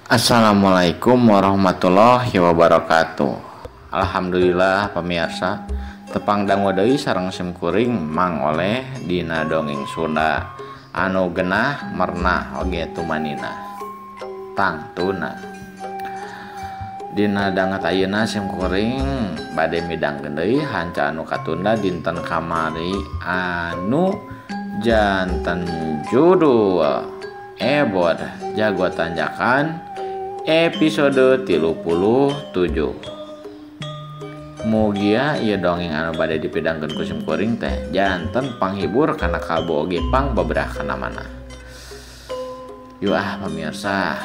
Assalamualaikum warahmatullahi wabarakatuh. Alhamdulillah pemirsa, tepang dangu deui sareng simkuring mang oleh dina dongeng Sunda anu genah mernah oge tumanina tang tuna. Dina danget ayeuna simkuring bade midangkeun deui hanca anu katunda dinten kamari anu janten judul Ebod Jago Tanjakan episode 37. Mugia ieu dongeng anu bade dipidangkeun ku simkuring teh janten panghibur kana kalbu oge pang beberapa mana. Yuk pemirsa,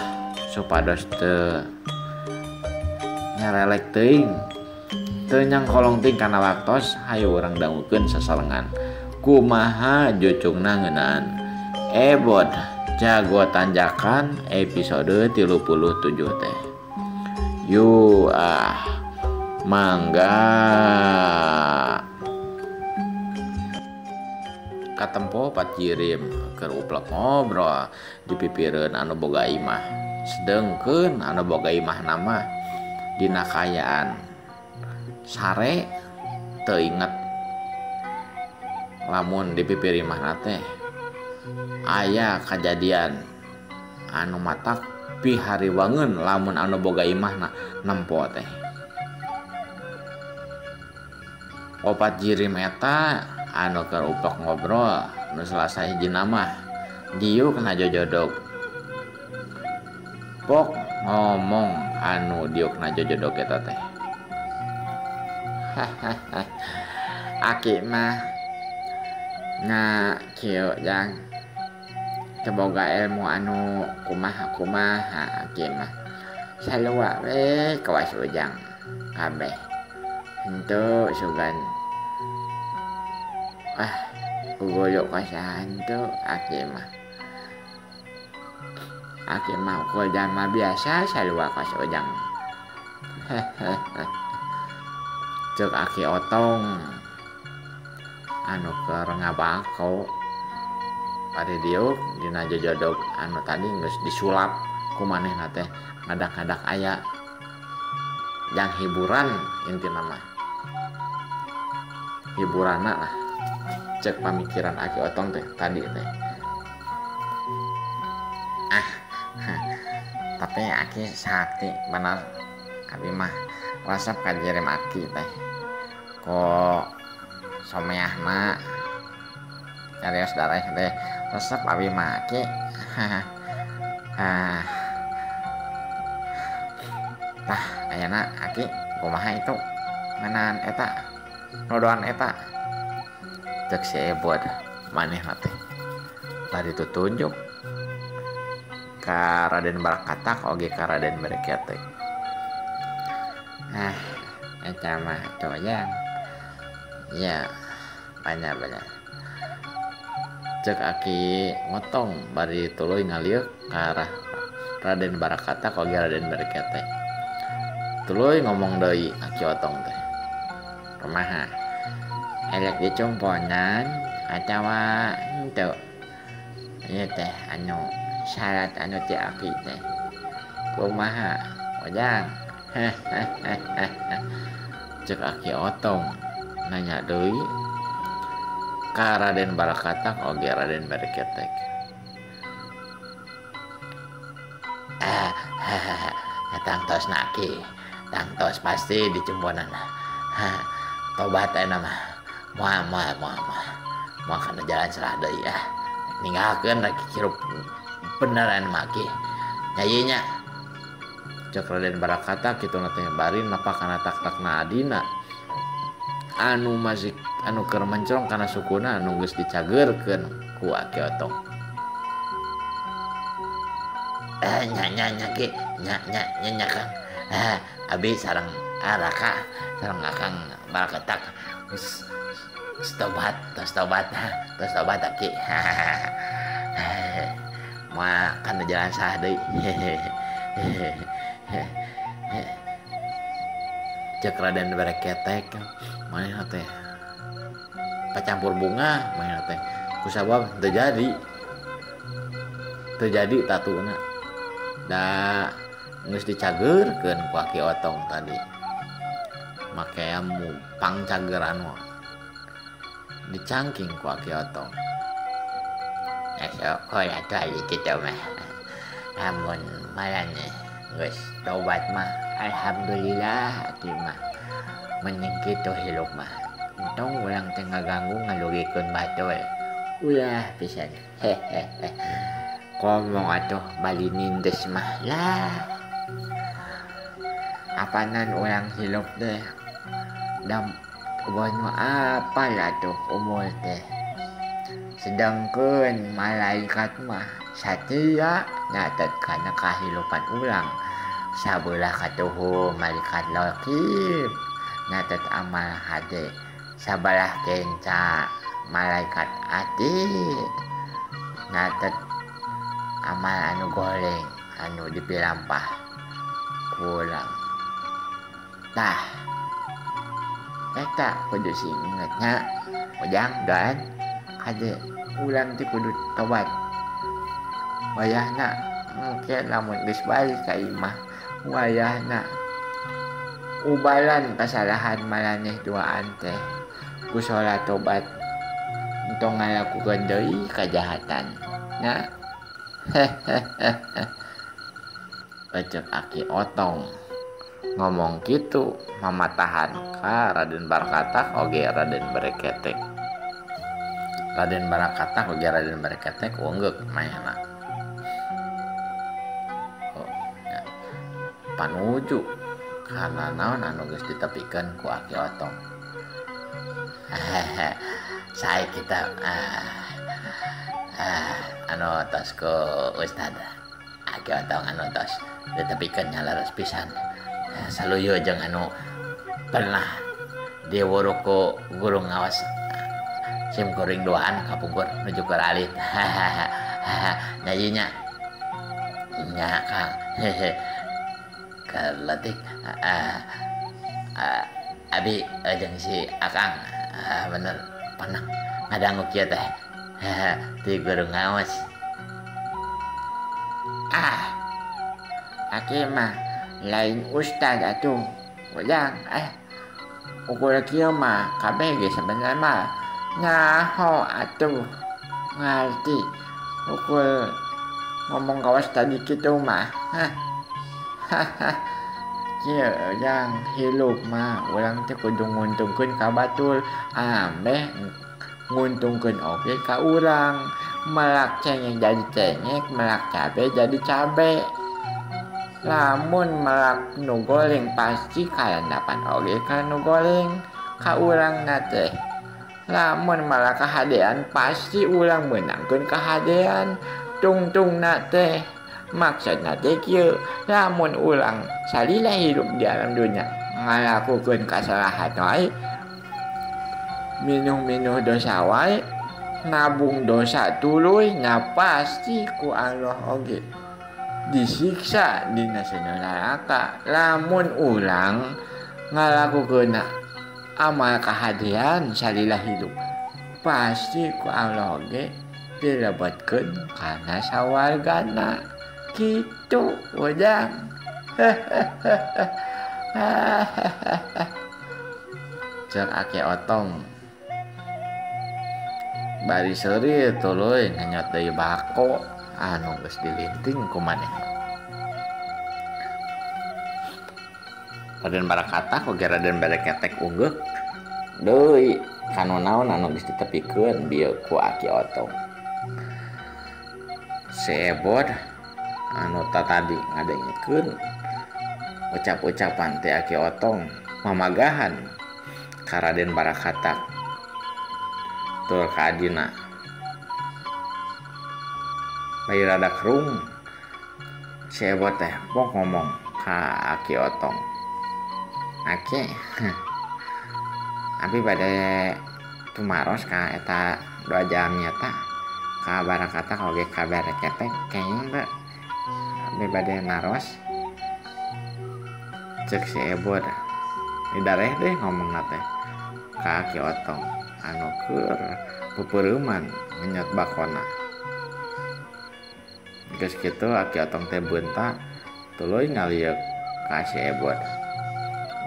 supados teu nyarelek teuing teu nyangkolong ting kana waktos, hayu urang dangukeun sasarengan kumaha jucungna ngeunaan Ebod Jago Tanjakan episode 37 teh. Yuk mangga katempo patjirim keur uplek ngobrol dipipireun anu boga imah sedengkeun anu boga imah nama dina kayaan sare teu inget lamun dipipir imahna teh aya kajadian anu matak pihariwangeun lamun anu boga imahna nempo teh. Opat jirim eta anu keur uplek ngobrol nu salah hijina mah dieu kena jojodog. Pok ngomong anu dieu kena jojodog eta teh. Aki mah kieu jang keboga ilmu anu kumaha aki mah salua we kawas ujang kabeh henteu sugan kugoyok ka henteu aki mah ko jama biasa salua kawas ujang. Cek aki otong anu keur ngabako pada dieu dina jojodog anu tadi geus disulap ku manehna teh ngadak-ngadak aya jang hiburan intina mah hiburanna lah cek pamikiran aki otong teh tadi teh. Tapi aki sakti bener abi mah resep kajirim aki teh kok someahna carios darah teh resep abi mah aki. Tah ayeuna aki kumaha itu ngeunaan eta nuduhan eta cek si Ebod manehna teh bari tutunjuk ka Raden Barakatak oge ka Raden Bereketek. Eta mah toyang ya banyak cek aki ngotong bari tuluy ngalieur ka arah Raden Barakatak oge Raden Bereketek. Tuluy ngomong deui aki otong teh kumaha elek dicumponan atawa henteu ieu teh anu syarat anu ti aki teh kumaha ojang. Cek aki otong nanya deui ka Raden Barakatak oge Raden Bereketek. Tangtos naki tangtos pasti dicumponan tobat eta mah moal kana jalan salah deui ninggalkeun rek hirup beneran maki nyai nya. Cek Raden Barakatak kitu teh bari nepak kana tak-takna adina anu masih anu keur mencrong kana sukuna anu geus dicageurkeun ku aki otong. Nya Kang. Abi sareng Raka sareng Akang Barakatak geus tobat aki. Moal kana jalan salah deui. Cek Raden Bereketek manehna teh pacampur bunga manehna teh kusabab teu jadi tatuna da geus dicageurkeun ku Aki Otong tadi make pang cageran mah dicangking ku Aki Otong. Esok atuh ali kitu mah. Namun malahnya geus tobat mah alhamdulillah atuh mah. Mending kitu hirup mah. Untung urang teh ngaganggu ngalugikeun batur. Ulah pisan. Ngomong atuh bali nindes mah lah. Apanan urang hirup teh dam ubahnya apa lah tuh umur teh. Sedangkan malaikat mah satia nyatet kana kahirupan urang. Sabelah katuhu malaikat lokib nyatet amal hade. Sabelah kenca malaikat atid nyatet amal anu goreng anu dipilampah kurang. Tah eta kudu ingetnya ujang dan kade ulang ti kudu tobat wayahna mungkin lamun geus balik ka imah wayahna ubalan kesalahan malaneh duaan teh ku salat tobat entong ngalakukeun deui kajahatan nya. Ecek Aki Otong ngomong gitu mamatahan ka Raden Barakata oge Raden Bareketek. Raden Barakata oge Raden Bareketek ungeuk mayana. Ya. Panuju kana naon anu geus ditepikeun ku Aki Otong. Sae kita anu tos ku Ustad Aki Otong anu tos ditepikeun nyalaras pisan. Saluyo jeung anu pernah diwuruk ku guru ngawas sim kuring duaan kapungkur nuju ka alit. Nyayinya nya Kang. Kaletik abi jeung si Akang bener pernah ngadangu kieu teh ti guru ngawas. Aki mah lain ustad atuh ujang ukur kieu mah kabeh ge sebenarnya mah nyaho atuh ngarti ukur ngomong kawas tadi kitu mah kieu ujang hilup mah urang teh kudu nguntungkeun ka batur ambeh nguntungkeun oge ka urang melak cengeng jadi cengeng melak cabe jadi cabe. Lamun melak nu goreng pasti kayandapan oge ka nu goreng ka urang teh. Lamun malak kahadean pasti urang meunangkeun kahadean tungtungna teh. Maksudna teh kieu, lamun urang salila hidup di alam dunya ngalakukeun kasalahan wae, minuh-minuh dosa wae, nabung dosa tuluy nya pasti ku Allah oge disiksa dina seuneu neraka. Lamun urang ngalakukeun amal kahadean salila hidup pasti ku Allah oge dilebetkeun kana sawargana kitu ujang. Cek Aki Otong bari seuri tuluy nganyot deui bako anu geus dilinting ku maneh. Raden Barakata oge Raden Bareketek ungeuk deui kanu naon anu geus ditepikeun bieu ku Aki Otong. Seebod anu tadi ngadengikeun ucap-ucapan teh Aki Otong mamagahan ka Raden Barakata tur ka adina. Bayi rada kerung seebot teh pok ngomong ka Aki Otong, Aki abi bade tumaros ka eta 2 jam nyata ka Barakata oge ka Bareketek kenging ba abi bade naros. Cek seebot didareh deh ngomongna teh ka Aki Otong anu keur pupureuman ngenyot bakona. Geus kitu Aki Otong teh beuntak tuluy ngaliuk ka si Ebot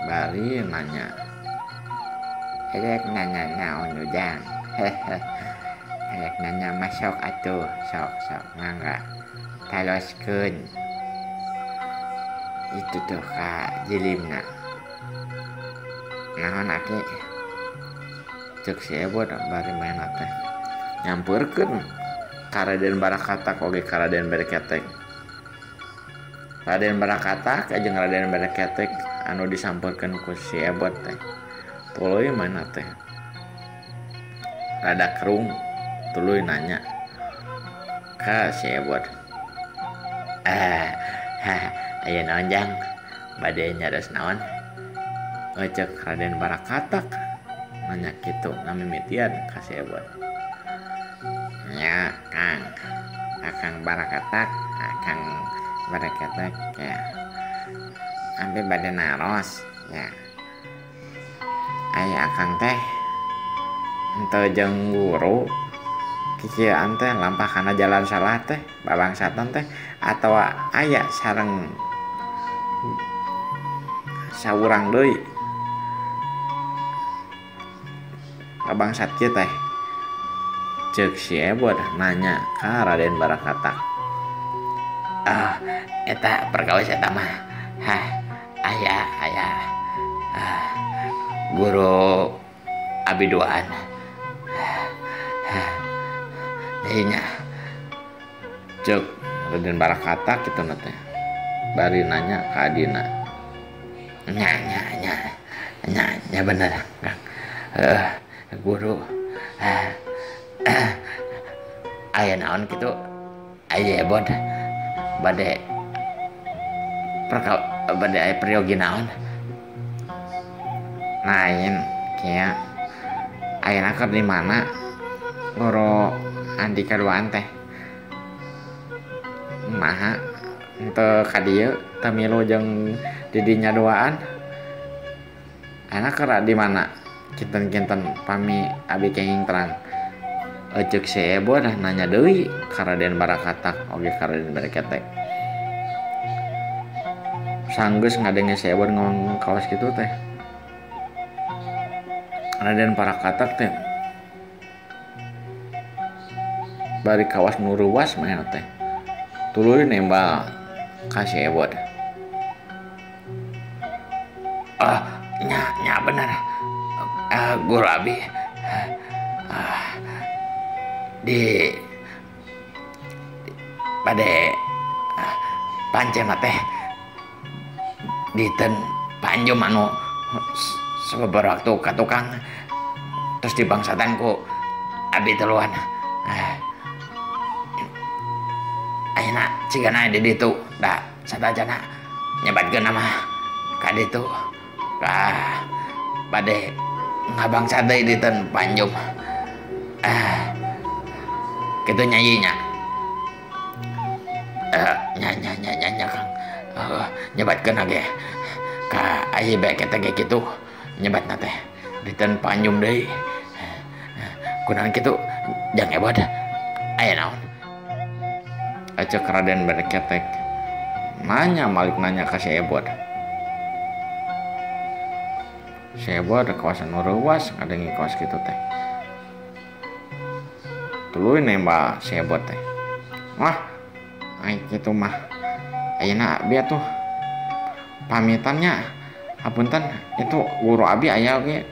bari nanya erek nanya naon ujang hehe erek nanya masuk atuh sok mangga taloskeun itu tuh ka jilimna naon aki cek si Ebot bari main teh nyampeurkeun ka Raden Barakatak oge ka Raden Berketek. Raden Barakatak jeung Raden Berketek anu disampeurkeun ku si Ebot teh tuluy mana teh rada kerung tuluy nanya ka si Ebot aya naon jang bade nyaros naon cek Raden Barakatak nanya kitu ngamimitian ka si Ebot nya Akang Barakatak Akang Barakatak ya ampe bade naros ya aya Akang teh henteu jeung guru kikieuan teh lampah kana jalan salah teh babangsatan teh atawa aya sareng saurang deui babangsat kieu teh ceuk si Ebot nanya ka Raden Barakatak eta perkawis eta mah aya guru abiduaan nya ceuk Raden Barakatak kitu na teh bari nanya ka adina nya bener Kang guru aya naon kitu aya Ebot bade aya peryogi naon lain kieu ayeuna keur di mana guru Andika duaan teh maha henteu ka dieu teu milu jeung di dinya duaan ayeuna keur di mana kinten-kinten pami abi kenging terang ceuk si Ebot nanya deui ka Raden Barakatak oge ka Raden Berketek sanggeus ngadenge si Ebot ngomong kawas kitu teh Raden Barakatak teh bari kawas nu ruas mah teh tuluy nembal ka si Ebot nya bener guru abi di bade pancen teh diten panjum anu sababaraha waktu ka tukang terus dibangsatan ku abi tuluan ayeuna cigana di ditu da sadajana nyebatkeun mah ka ditu ka bade ngabangsa deui diten panjum kitu nyanyi nya Kang nyebatkeun age ka aya bae kita ge kitu nyebatna teh diten panjum deui kunaon kitu jang Ebot aya naon ceuk Raden Berketek nanya malik nanya ka si Ebot si Ebot kawasan nu reuwas ngadengi kawas kitu teh tuluy nembal si Ebot teh wah ai kitu mah ayeuna abi atuh pamitannya hapunten itu guru abi aya ge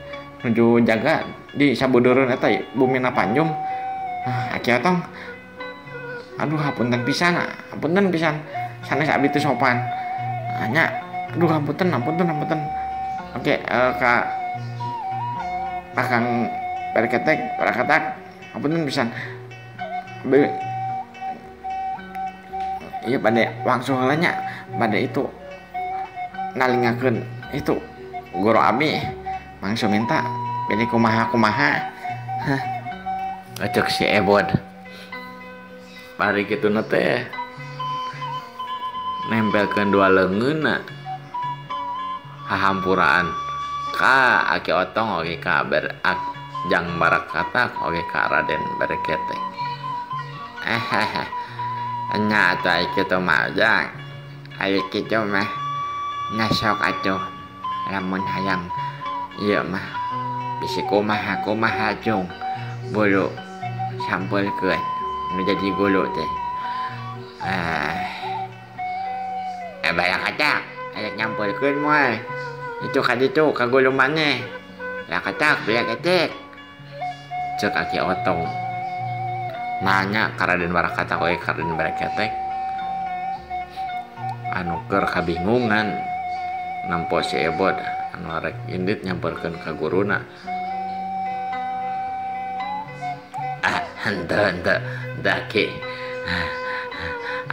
nuju jaga di sabudeureun eta bumina panjum aki otong aduh hapunten pisan sanes abi teh sopan nya aduh hapunten oke ka Akang Barakatak hapunten pisan ieu bade wangsul heula nya bade itu nalingakeun itu guru abi mangsu minta bade kumaha ceuk si Ebot bari kitu teh nempelkeun dua leungeunna hahampuraan ka Aki Otong oge ka Jang Barakatak oge ka Raden Berketek nya atuh kitu mah Jang Aya kitu mah nyasok atuh lamun hayang ieu mah bisi kumaha cung bulu sampulkeun nu jadi gulu teh bayang kacak aya nyampulkeun moal itu ka ditu ka gulu maneh lah kacak beak ecek ceuk Aki Otong nanya ka Raden Barakata we ka Raden Baraketek anu keur kabingungan nampo si Ebod anu rek indit nyamperkeun ka guruna henteu Ki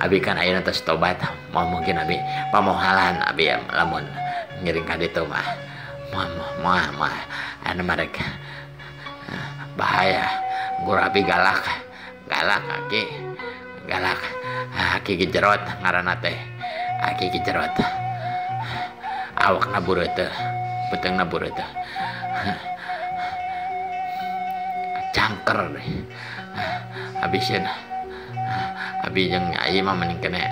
abi kan ayeuna tos tobat mungkin abi pamohalan abi lamun ngiring ka ditu mah anu marek bahaya guru abi galak Aki galak Aki Gejerot ngaranna teh Aki Gejerot awakna bureuteuh beteungna bureuteuh cangker deh habisin abi jeung Nyai mah mending kene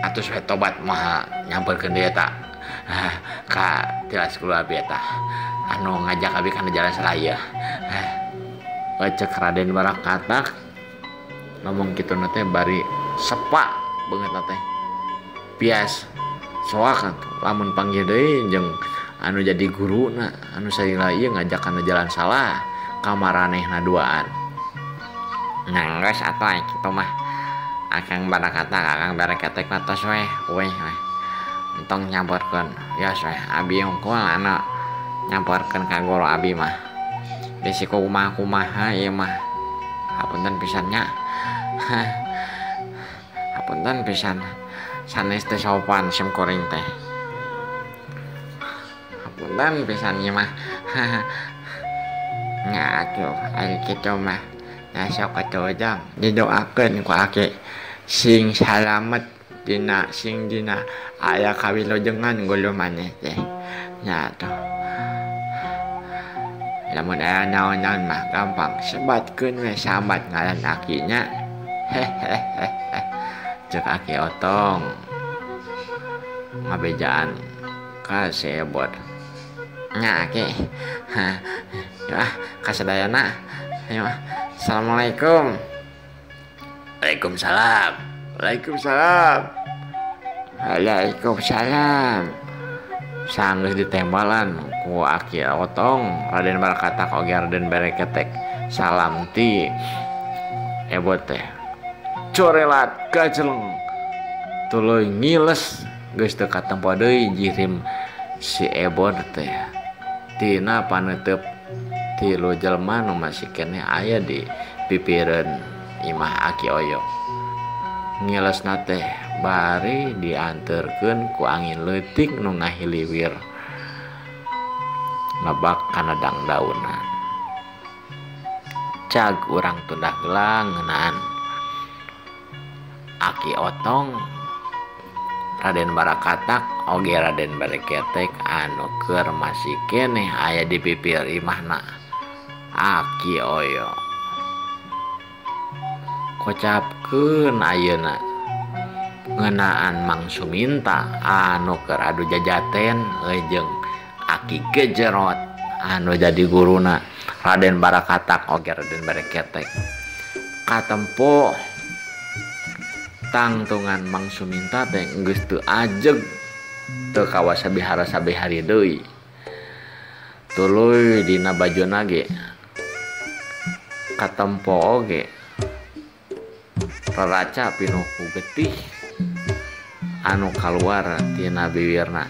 atus we tobat mah nyamperkeun deui eta ka tilas kulu abi eta anu ngajak abi kana jalan saraya cek Raden Barakata ngomong kitu teh bari sepa beungeut teh pias soak lamun panggil deui jeung anu jadi guruna anu saila ieu ngajak kana jalan salah kamaranehna duaan nanggeus atoy kitu mah Akang Baraketek mah tos we entong nyamperkeun yos we abi hungkul anu nyamperkeun ka guru abi mah bisi kumaha ieu mah hapunten pisan nya hapunten pisan sanes teh sopan sim kuring teh hapunten pisan ieu mah nya atuh ari kitu mah nyasok katodang didoakeun ku Aki sing salamet dina aya kawilujengan gulu maneh teh nya atuh lamun aya naon-naon mah gampang sebatkeun we sambat ngaran Aki nya ceuk Aki Otong ngabejaan ka si Ebod nya Aki kasadayana ayo assalamualaikum. Waalaikumsalam. Sanggeus ditembalan ku Aki Otong Raden Barakata oge Raden Baraketek salam ti Ebod teh corelat gajeleng tuluy ngiles geus teu katempo deui jirim si Ebod teh tina paneuteup tilu jelema nu masih kene aya di pipireun imah Aki Oyong ngilesna teh bari dianterkeun ku angin leutik nu ngahiliwir nebak kana dangdauna cag urang tundah gelang ngeunaan Aki Otong Raden Barakata oge Raden Baraketek anu keur masih keneh aya di pipir imahna Aki Oyong kocapkeun ayeuna ngeunaan Mang Suminta anu keur adu jajaten jeung Aki Gejerot anu jadi guruna Raden Barakata oge Raden Baraketek katempo tangtungan Mang Suminta teh geus teu ajeg teu kawas sabihara-sabihari deui tuluy dina bajona ge katempo oge raraca pinuh ku getih anu kaluar tina bibirna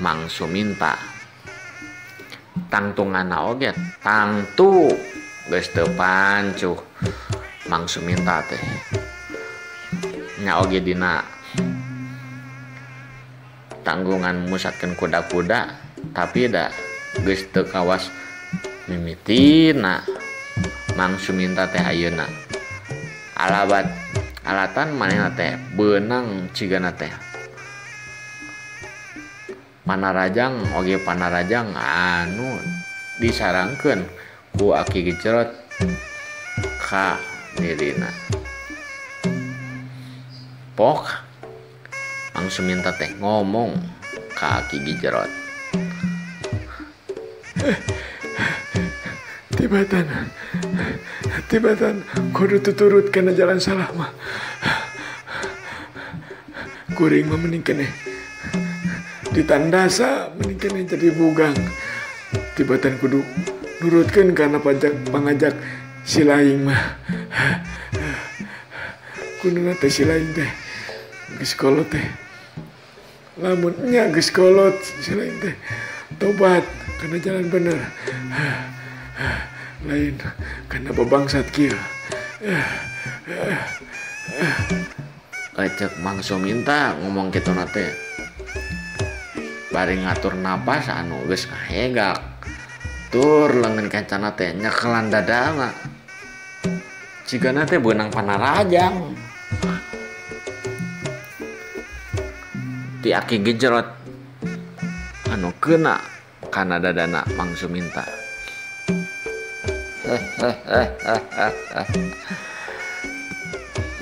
Mang Suminta tangtunganna oge tangtu geus teu pancuh Mang Suminta teh nya oge dina tanggungan musatkeun kuda-kuda tapi da geus teu kawas mimitina Mang Suminta teh ayeuna alatan manehna teh beunang cigana teh panarajang oge panarajang anu disarangkeun ku Aki Gejerot ka dirina pok Mang Suminta teh ngomong ka Ki Gijrot. Tibatan kudu tuturut kana jalan salah mah. Kuring mah mending keneh ditandasa mending keneh jadi bugang. Tibatan kudu nurutkeun kana pangajak si laing mah. Kuduna teh si laing teh geus kolot teh. Lamun nya geus kolot si laing teh tobat kana jalan bener. Lain karena babangsat kieu. Cek Mang Suminta ngomong kitu teh bari ngatur napas anu geus kahegak tur leungeun kancana teh nyekelan dadana cigana teh beunang panarajang ti Aki Gijrot anu keuna kana dadana Mang Suminta.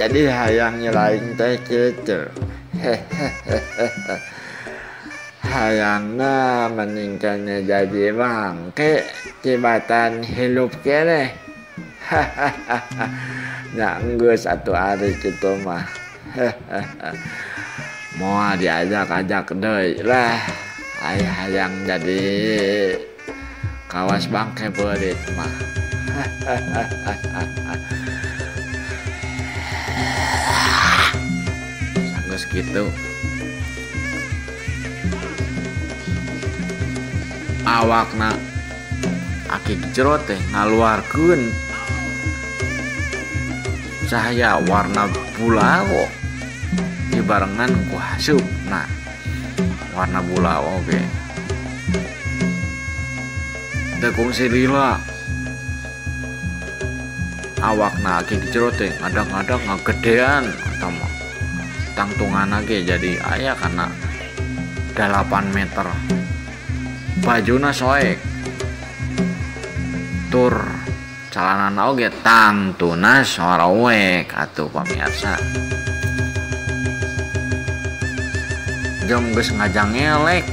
Jadi hayang nyelain teh kitu. Hayangna meningkatnya jadi bangke tibatan hidup kene. Nya geus atuh ari kitu mah. Moal diajak-ajak deui lah. Ai hayang jadi kawas bangke beurit mah. Sanggeus kitu awakna Aki Gijrot teh ngaluarkeun cahaya warna bulawo dibarengan ku hasupna warna bulawo ge teu kungsi lila. Awakna Aki Gijrot teh ngadang-ngadang ngagedean eta mah tangtunganna ge jadi aya kana 8 meter. Bajuna soek tur calanana oge tangtuna sorowek atuh pamirsa. Jom geus ngajang elek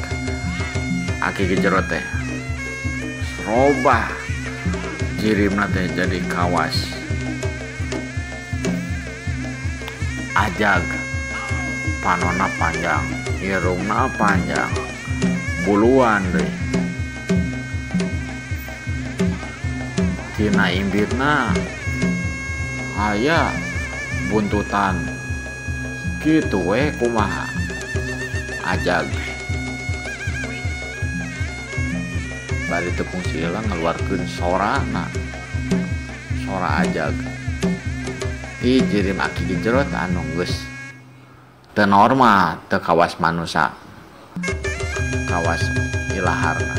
Aki Gijrot teh robah jirimna teh jadi kawas ajag, panona panjang, irungna panjang, buluan deh. Tina imbitna aya buntutan kitu we kumaha ajag. Bari tepung silang ngeluarkeun sorana sora ajag. Ti jirim Aki Gijrot anu geus teu normal, teu kawas manusia, kawas ilaharna.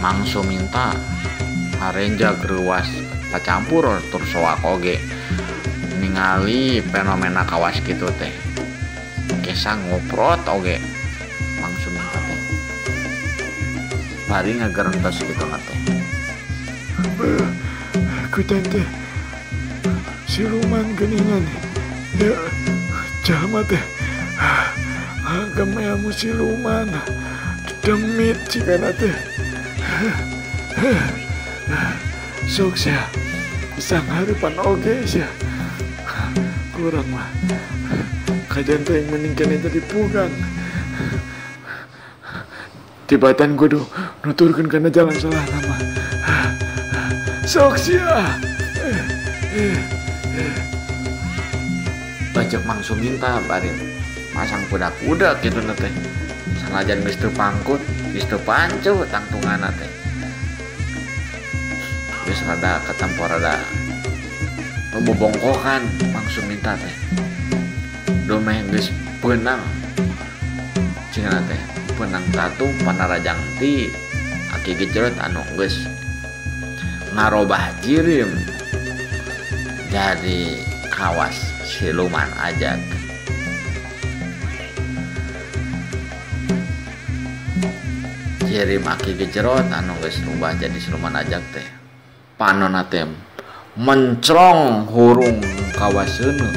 Mang Suminta ngarenjag reuwas pacampur tur soak oge ningali fenomena kawas kitu teh. Kesang ngoprot oge Mang Suminta teh. Bari ngagerentos kitu teh. Kutan teh siluman geningan ya jama teh agama siluman demit cikana teh sok sia sang harapan oge sia kurang mah kajian teh yang meningkatnya jadi pugang tibatan kudu nuturkeun kana jalan salah nama sok sia. Bajak Mang Suminta bari masang kuda-kuda kitu teh. Sanajan geus teu pangkut, geus teu pancu tangtunganna teh. Geus rada katempo rada bobongkokan Mang Suminta teh. Domeh geus peunang. Cenah teh, peunang tatu panarajang ti Aki Gijrot anu geus ngarobah jirim jadi kawas siluman ajag. Jirim Aki Gijrot anu geus rubah jadi siluman ajag teh panonna teh mencrong hurung kawaseuna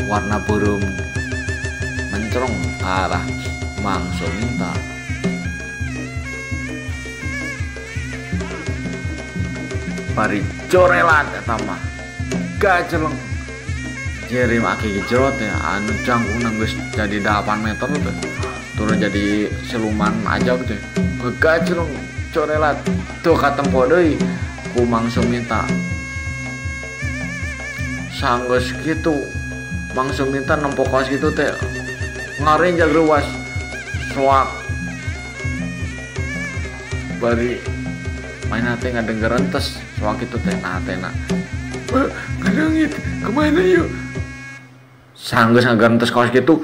warna beureum mencerong ke arah Mang Suminta. Bari corelat eta mah gajeleng Jirim aki gejrot ya anu cangkung geus jadi 8 meter teh turun jadi siluman aja gitu gajeleng corelat tuh katempo deui ku Mang Suminta. Sanggeus kitu Mang Suminta nempo kaos kitu teh ngarenjag ruas soak bari main teh ngadengeran tes soak itu teh nah teh ngadengit kemana yuk sanggeus ngageran tes kaos kitu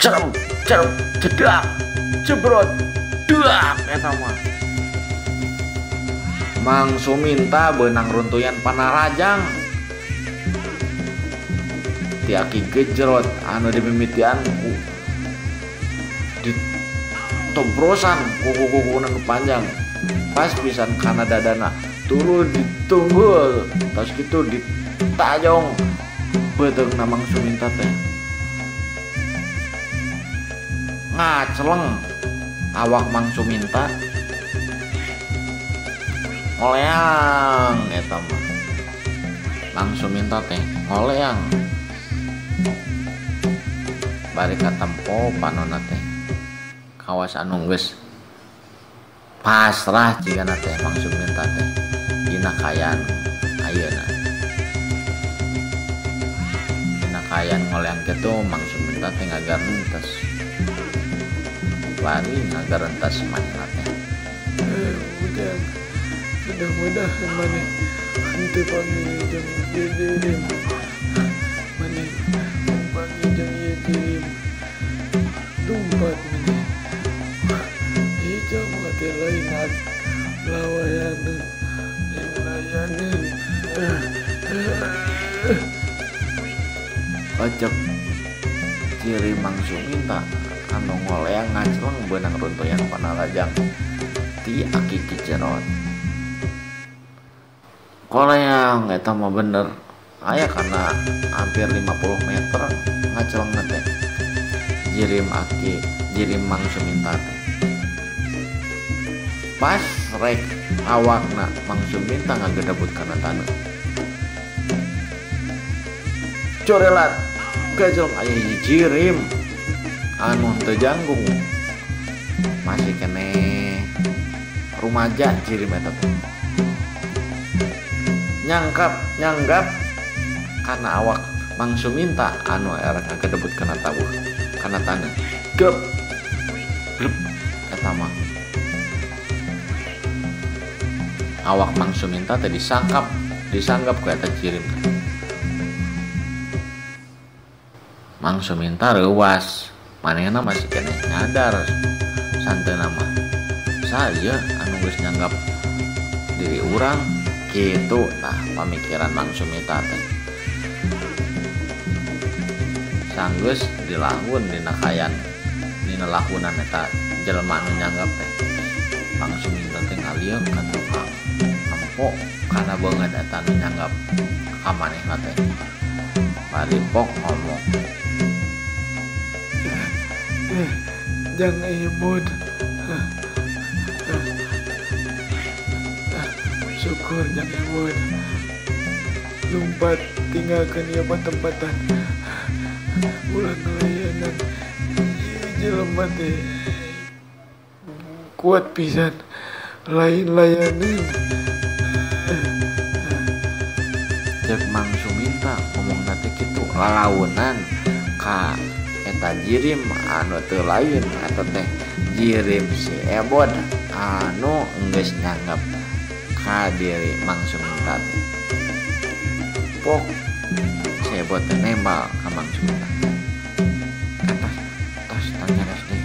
cerep cedak jebrot duak eta mah Mang Suminta beunang runtuyan Panarajang ti aki gejrot anu dimimitian ku ditobrosan kuku-kuku nu panjang pas pisan kana dadana turun ditunggul tos kitu ditajong beteungna Mang Suminta teh ngaceleng awak Mang Suminta ngoleang eta mah Mang Suminta teh ngoleang bari katempo panonna teh kawas anu geus pasrah cigana teh Mang Suminta teh dina kaayaan ayeuna dina kaayaan ngoleang kitu Mang Suminta teh ngagarentes bari ngagarentes manehna teh mudah-mudahan maneh henteu panggil jeung Jirim maneh panggil jeung Jirim tumpat maneh hijau mati lain lawayaneun layaneun ojek ciri Mang Suminta anu ngoleang ngaceleng beunang runtuyan Panarajang ti aki kicerot koleang eta mah bener aya kana hampir 50 meter ngaceleng teh Jirim Mang Suminta teh pas rek awakna Mang Suminta ngagedebut kana taneuh corelat gajeleng aya hiji Jirim anu teu janggung masih kene rumaja Jirim eta teh nyanggap karena awak Mang Suminta anu erek ngagedebut kana tawuh kana taneuh gep eta mah awak Mang Suminta teh disanggap ku eta Jirim. Mang Suminta reuwas manehna masih kene nyadar santeuna mah saya anu geus nyanggap diri urang kitu tah pamikiran Mang Suminta teh sanggeus dilahun dina kayan dina lahunan eta jelema anu nyanggap teh Mang Suminta teh ngalieu ka tukang empok kana beungeut eta anu nyanggap ka manehna teh bari pok ngomong jang imut syukur jang imut lumpat tinggalkan ieu tempatan ulah ngelayanan jelema teh kuat pisan lain layanin cek Mang Suminta ngomong nanti kitu lalaunan ka eta Jirim anu teu lain eta teh Jirim si Ebod anu geus nyanggap ka diri Mang Suminta teh pok si Ebod teh nembal ka Mang Suminta tos tanyares deh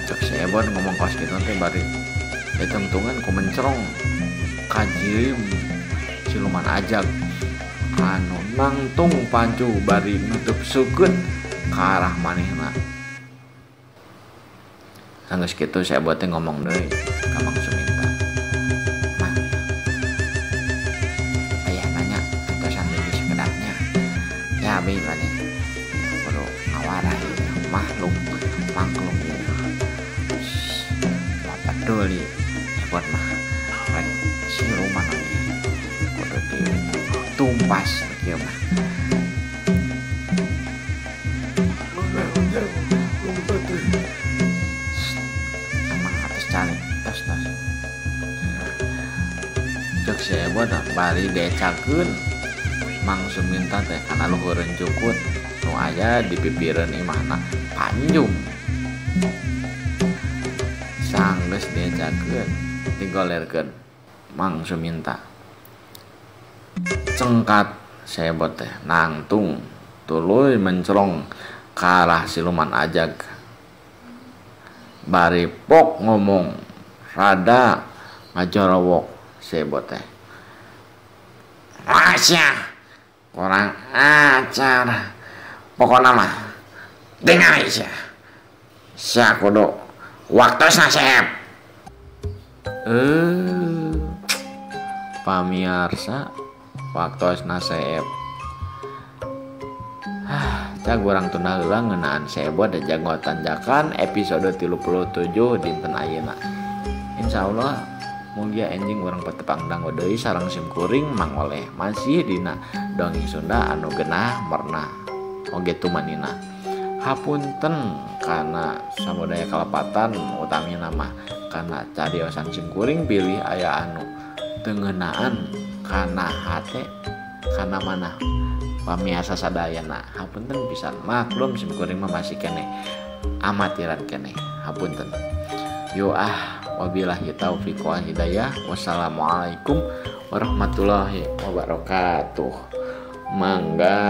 cek si Ebod ngomong pas kitu teh bari ditungtungan ku mencerong ka Jirim siluman ajag anu nangtung pancu bari nutup sukeut ka arah manehna. Sanggeus kitu saya buat ngomong deui ka Mang Suminta. abdi mani kudu ngawarahi makhluk ini apa peduli buat mah rek siluman ini kudu ditumpas kieu mah emang atas cani tos cek sebot bari decakeun Mang Suminta teh kana luhureun cukut nu aya di pipireun imahna Panjung sanggeus decakeun digolerkeun Mang Suminta cengkat sebot teh nangtung tuluy mencelong ke arah siluman ajag bari pok ngomong rada ngajorowok sebot teh Masya kurang ajar pokoknya mah dengar aja sia kudu waktosna Sep pamirsa waktosna Sep cak urang tunda heula ngeunaan sebot da janggotan jakan episode 37 dinten ayeuna insyaallah mugia enjing urang patepangdang deui sareng simkuring mangoleh masih dina dongeng Sunda anu genah merna oge tumanina hapunten kana samudaya kalapatan utamina mah kana cariosan simkuring pilih aya anu teu ngeunaan kana hate kana manah pamiasa sadayana hapunten pisan maklum simkuring mah masih keneh amatiran keneh hapunten yo wabillahi taufiq wal hidayah. Wassalamualaikum warahmatullahi wabarakatuh. Mangga